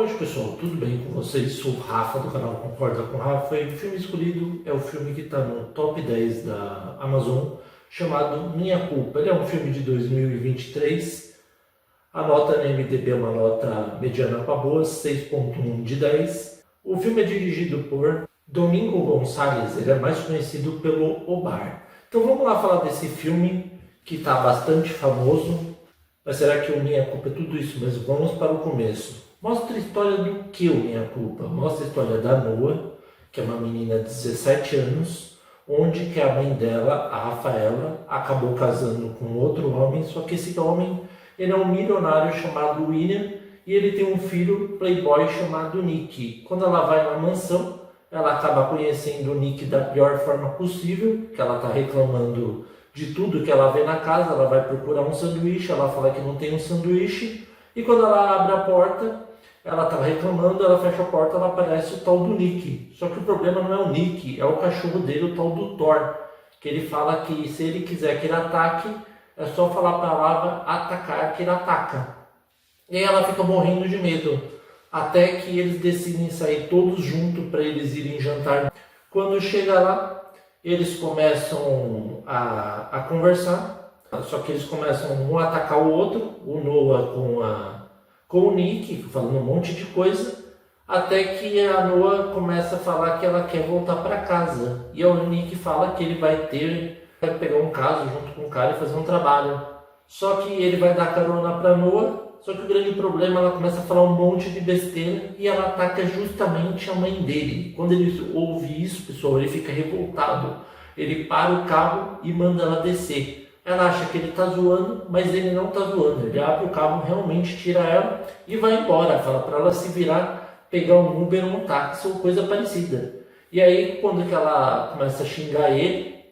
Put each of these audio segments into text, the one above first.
noite, pessoal, tudo bem com vocês? Sou o Rafa do canal Concorda com o Rafa e o filme escolhido é o filme que está no top 10 da Amazon, chamado Minha Culpa. Ele é um filme de 2023, a nota na IMDb é uma nota mediana para boa, 6.1 de 10. O filme é dirigido por Domingo Gonçalves, ele é mais conhecido pelo O Bar. Então vamos lá falar desse filme que está bastante famoso. Mas será que o Minha Culpa é tudo isso mesmo? Vamos para o começo. Mostra a história do que o Minha Culpa? Mostra a história da Noa, que é uma menina de 17 anos, onde que a mãe dela, a Rafaela, acabou casando com outro homem, só que esse homem ele é um milionário chamado William e ele tem um filho playboy chamado Nick. Quando ela vai na mansão, ela acaba conhecendo o Nick da pior forma possível, que ela está reclamando de tudo que ela vê na casa. Ela vai procurar um sanduíche, ela fala que não tem um sanduíche, e quando ela abre a porta, ela estava reclamando, ela fecha a porta, ela aparece o tal do Nick. Só que o problema não é o Nick, é o cachorro dele, o tal do Thor, que ele fala que se ele quiser que ele ataque, é só falar a palavra atacar que ele ataca. E aí ela fica morrendo de medo, até que eles decidem sair todos juntos para eles irem jantar. Quando chega lá, eles começam a conversar, só que eles começam um a atacar o outro, o Noah com o Nick, falando um monte de coisa, até que a Noah começa a falar que ela quer voltar para casa. E o Nick fala que ele vai pegar um caso junto com o cara e fazer um trabalho. Só que ele vai dar carona para Noah, só que o grande problema, ela começa a falar um monte de besteira e ela ataca justamente a mãe dele. Quando ele ouve isso, pessoal, ele fica revoltado. Ele para o carro e manda ela descer. Ela acha que ele está zoando, mas ele não está zoando. Ele abre o carro, realmente tira ela e vai embora. Fala para ela se virar, pegar um Uber ou um táxi ou coisa parecida. E aí, quando que ela começa a xingar ele,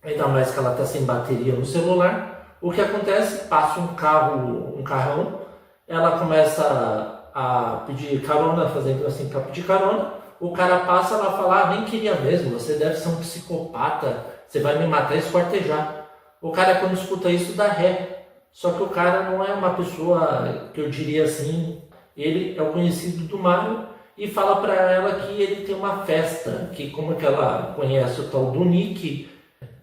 ainda mais que ela está sem bateria no celular, o que acontece? Passa um carrão, ela começa a pedir carona, fazendo assim para pedir carona. O cara passa, ela fala, nem queria mesmo, você deve ser um psicopata, você vai me matar e esquartejar. O cara, quando escuta isso, dá ré. Só que o cara não é uma pessoa que eu diria assim, ele é o conhecido do Mario e fala para ela que ele tem uma festa, que como que ela conhece o tal do Nick,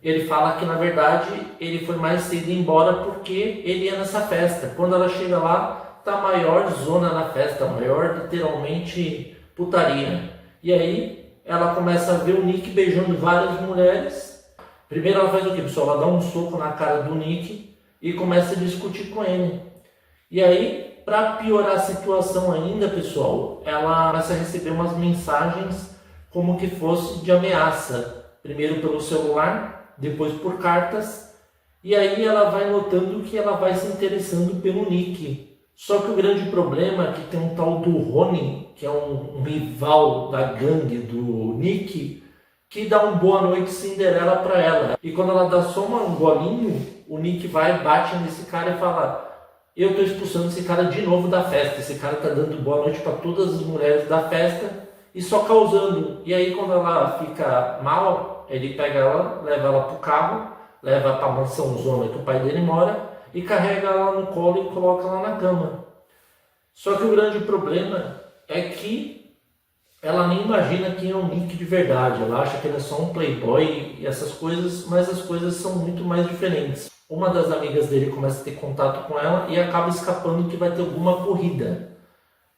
ele fala que na verdade ele foi mais cedo embora porque ele ia nessa festa. Quando ela chega lá, tá a maior zona na festa, maior literalmente putaria. E aí ela começa a ver o Nick beijando várias mulheres. Primeiro ela faz o quê, pessoal? Ela dá um soco na cara do Nick e começa a discutir com ele. E aí, para piorar a situação ainda, pessoal, ela começa a receber umas mensagens como que fosse de ameaça. Primeiro pelo celular, depois por cartas. E aí ela vai notando que ela vai se interessando pelo Nick. Só que o grande problema é que tem um tal do Rony, que é um rival da gangue do Nick, que dá um boa noite Cinderela para ela. E quando ela dá só um golinho, o Nick vai, bate nesse cara e fala, eu estou expulsando esse cara de novo da festa. Esse cara está dando boa noite para todas as mulheres da festa e só causando. E aí quando ela fica mal, ele pega ela, leva ela para o carro, leva para a mansão zona que o pai dele mora e carrega ela no colo e coloca ela na cama. Só que o grande problema é que ela nem imagina quem é o Nick de verdade. Ela acha que ele é só um playboy e essas coisas, mas as coisas são muito mais diferentes. Uma das amigas dele começa a ter contato com ela e acaba escapando que vai ter alguma corrida.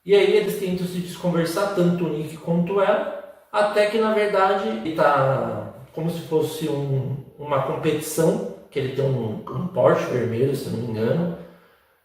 E aí eles tentam se desconversar, tanto o Nick quanto ela, até que na verdade ele está como se fosse uma competição, que ele tem um Porsche vermelho, se não me engano.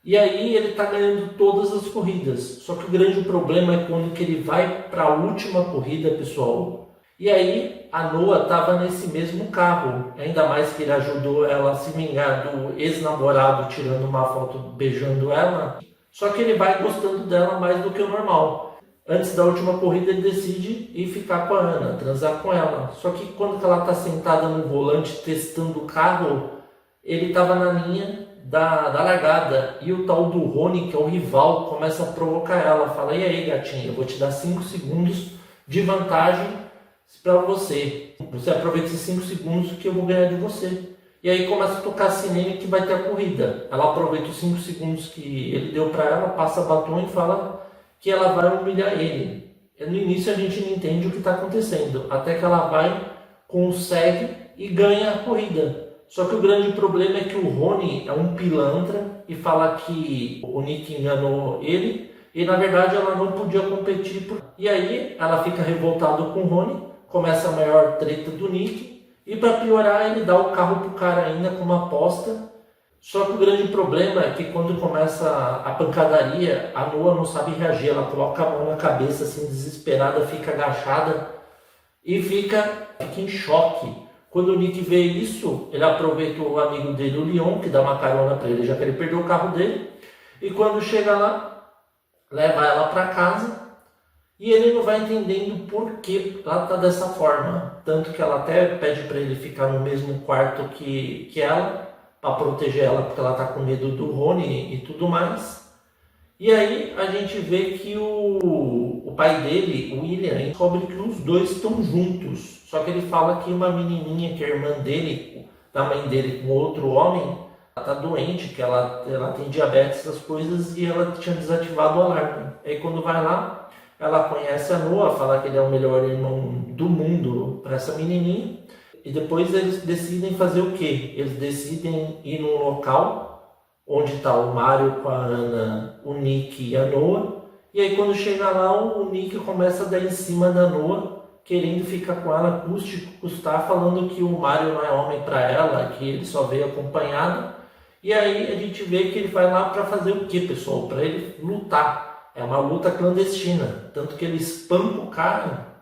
E aí ele está ganhando todas as corridas. Só que o grande problema é quando que ele vai para a última corrida, pessoal. E aí a Noah estava nesse mesmo carro. Ainda mais que ele ajudou ela a se vingar do ex-namorado, tirando uma foto beijando ela. Só que ele vai gostando dela mais do que o normal. Antes da última corrida ele decide ir ficar com a Ana, transar com ela. Só que quando ela está sentada no volante testando o carro, ele estava na linha da largada, e o tal do Rony, que é o rival, começa a provocar ela, fala, e aí gatinha, eu vou te dar 5 segundos de vantagem para você aproveita esses 5 segundos que eu vou ganhar de você. E aí começa a tocar a sirene que vai ter a corrida. Ela aproveita os 5 segundos que ele deu para ela, passa batom e fala que ela vai humilhar ele. No início a gente não entende o que está acontecendo, até que ela vai, consegue e ganha a corrida. Só que o grande problema é que o Rony é um pilantra e fala que o Nick enganou ele e na verdade ela não podia competir. E aí ela fica revoltada com o Rony, começa a maior treta do Nick e para piorar ele dá o carro pro cara ainda com uma aposta. Só que o grande problema é que quando começa a pancadaria, a Noah não sabe reagir, ela coloca a mão na cabeça assim desesperada, fica agachada e fica em choque. Quando o Nick vê isso, ele aproveita o amigo dele, o Leon, que dá uma carona para ele, já que ele perdeu o carro dele. E quando chega lá, leva ela para casa. E ele não vai entendendo por que ela está dessa forma. Tanto que ela até pede para ele ficar no mesmo quarto que ela, para proteger ela, porque ela está com medo do Rony e tudo mais. E aí a gente vê que o pai dele, o William, descobre que os dois estão juntos. Só que ele fala que uma menininha, que é a irmã dele, da mãe dele com outro homem, ela está doente, que ela tem diabetes, essas coisas, e ela tinha desativado o alarme. Aí quando vai lá, ela conhece a Noah, fala que ele é o melhor irmão do mundo para essa menininha. E depois eles decidem fazer o quê? Eles decidem ir num local onde está o Mario com a Ana, o Nick e a Noah. E aí quando chega lá, o Nick começa a dar em cima da Noah, querendo ficar com ela, custe custar, falando que o Mario não é homem para ela, que ele só veio acompanhado. E aí a gente vê que ele vai lá para fazer o quê, pessoal? Para ele lutar. É uma luta clandestina, tanto que ele espanca o cara.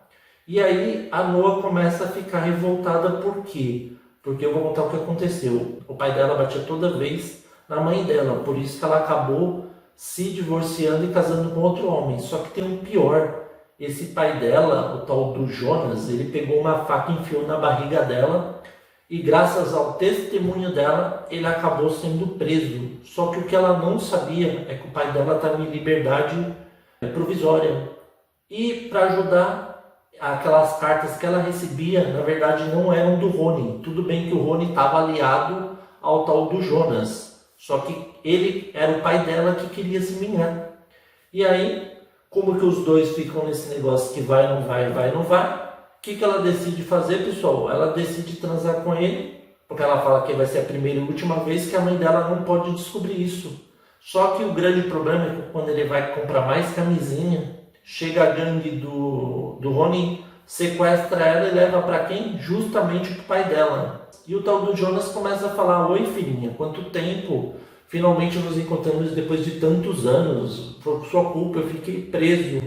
E aí a Noah começa a ficar revoltada, por quê? Porque eu vou contar o que aconteceu. O pai dela batia toda vez na mãe dela, por isso que ela acabou se divorciando e casando com outro homem. Só que tem um pior, esse pai dela, o tal do Jonas, ele pegou uma faca e enfiou na barriga dela e graças ao testemunho dela, ele acabou sendo preso. Só que o que ela não sabia é que o pai dela estava em liberdade provisória. E para ajudar, aquelas cartas que ela recebia, na verdade não eram do Rony. Tudo bem que o Rony estava aliado ao tal do Jonas. Só que ele era o pai dela que queria se vingar. E aí, como que os dois ficam nesse negócio que vai, não vai, vai, não vai, o que ela decide fazer, pessoal? Ela decide transar com ele, porque ela fala que vai ser a primeira e última vez, que a mãe dela não pode descobrir isso. Só que o grande problema é que quando ele vai comprar mais camisinha, chega a gangue do Rony, sequestra ela e leva para quem? Justamente para o pai dela. E o tal do Jonas começa a falar: oi filhinha, quanto tempo? Finalmente nos encontramos depois de tantos anos, por sua culpa eu fiquei preso.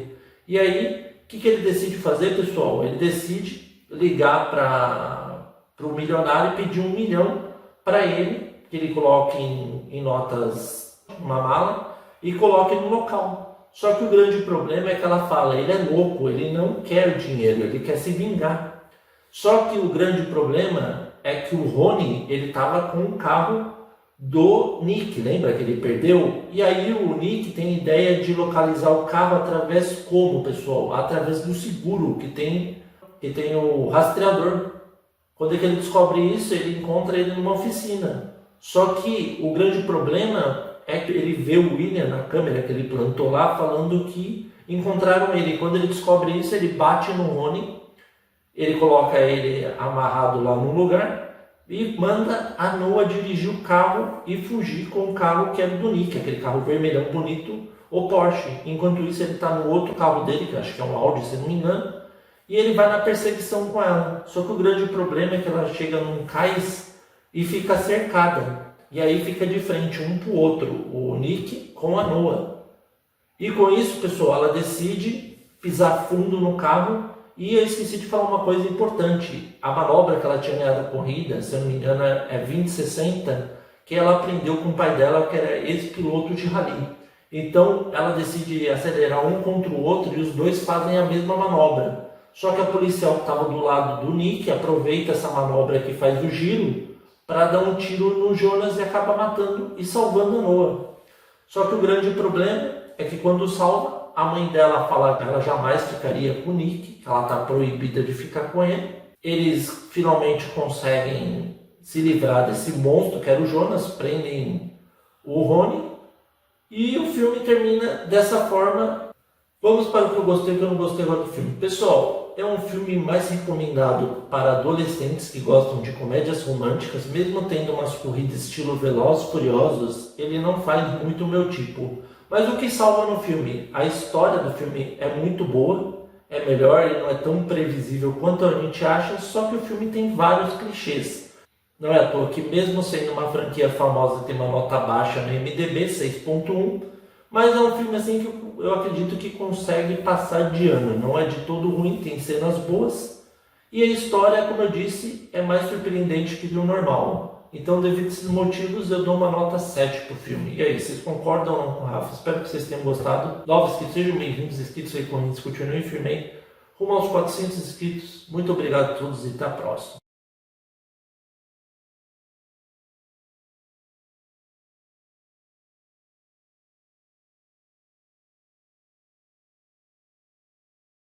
E aí, o que ele decide fazer, pessoal? Ele decide ligar para o milionário e pedir 1 milhão para ele, que ele coloque em notas, uma mala, e coloque no local. Só que o grande problema é que ela fala: ele é louco, ele não quer o dinheiro, ele quer se vingar. Só que o grande problema é que o Rony, ele estava com o carro do Nick, lembra que ele perdeu? E aí o Nick tem ideia de localizar o carro através como, pessoal? Através do seguro que tem o rastreador. Quando é que ele descobre isso, ele encontra ele numa oficina. Só que o grande problema é que ele vê o William na câmera que ele plantou lá, falando que encontraram ele. Quando ele descobre isso, ele bate no Rony, ele coloca ele amarrado lá num lugar e manda a Noah dirigir o carro e fugir com o carro que era do Nick, aquele carro vermelhão bonito, o Porsche. Enquanto isso, ele está no outro carro dele, que acho que é um Audi, se não me engano, e ele vai na perseguição com ela. Só que o grande problema é que ela chega num cais e fica cercada. E aí fica de frente um para o outro, o Nick com a Noah. E com isso, pessoal, ela decide pisar fundo no carro. E eu esqueci de falar uma coisa importante. A manobra que ela tinha ganhado a corrida, se eu não me engano, é 20-60, que ela aprendeu com o pai dela, que era ex-piloto de rally. Então, ela decide acelerar um contra o outro e os dois fazem a mesma manobra. Só que a policial que estava do lado do Nick aproveita essa manobra que faz o giro para dar um tiro no Jonas e acaba matando e salvando a Noah. Só que o grande problema é que quando salva, a mãe dela fala que ela jamais ficaria com o Nick, que ela está proibida de ficar com ele. Eles finalmente conseguem se livrar desse monstro que era o Jonas, prendem o Rony. E o filme termina dessa forma. Vamos para o que eu gostei e o que eu não gostei agora do filme. Pessoal, é um filme mais recomendado para adolescentes que gostam de comédias românticas, mesmo tendo umas corridas estilo Velozes e Furiosos, ele não faz muito o meu tipo. Mas o que salva no filme? A história do filme é muito boa, é melhor e não é tão previsível quanto a gente acha, só que o filme tem vários clichês. Não é à toa que mesmo sendo uma franquia famosa tem uma nota baixa no IMDb, 6.1, mas é um filme assim que eu acredito que consegue passar de ano, não é de todo ruim, tem cenas boas, e a história, como eu disse, é mais surpreendente que do normal. Então, devido a esses motivos, eu dou uma nota 7 pro filme. E aí, vocês concordam ou não com o Rafa? Espero que vocês tenham gostado. Novos inscritos, sejam bem-vindos, inscritos, recorrentes, continuem firme aí. Rumo aos 400 inscritos. Muito obrigado a todos e até a próxima.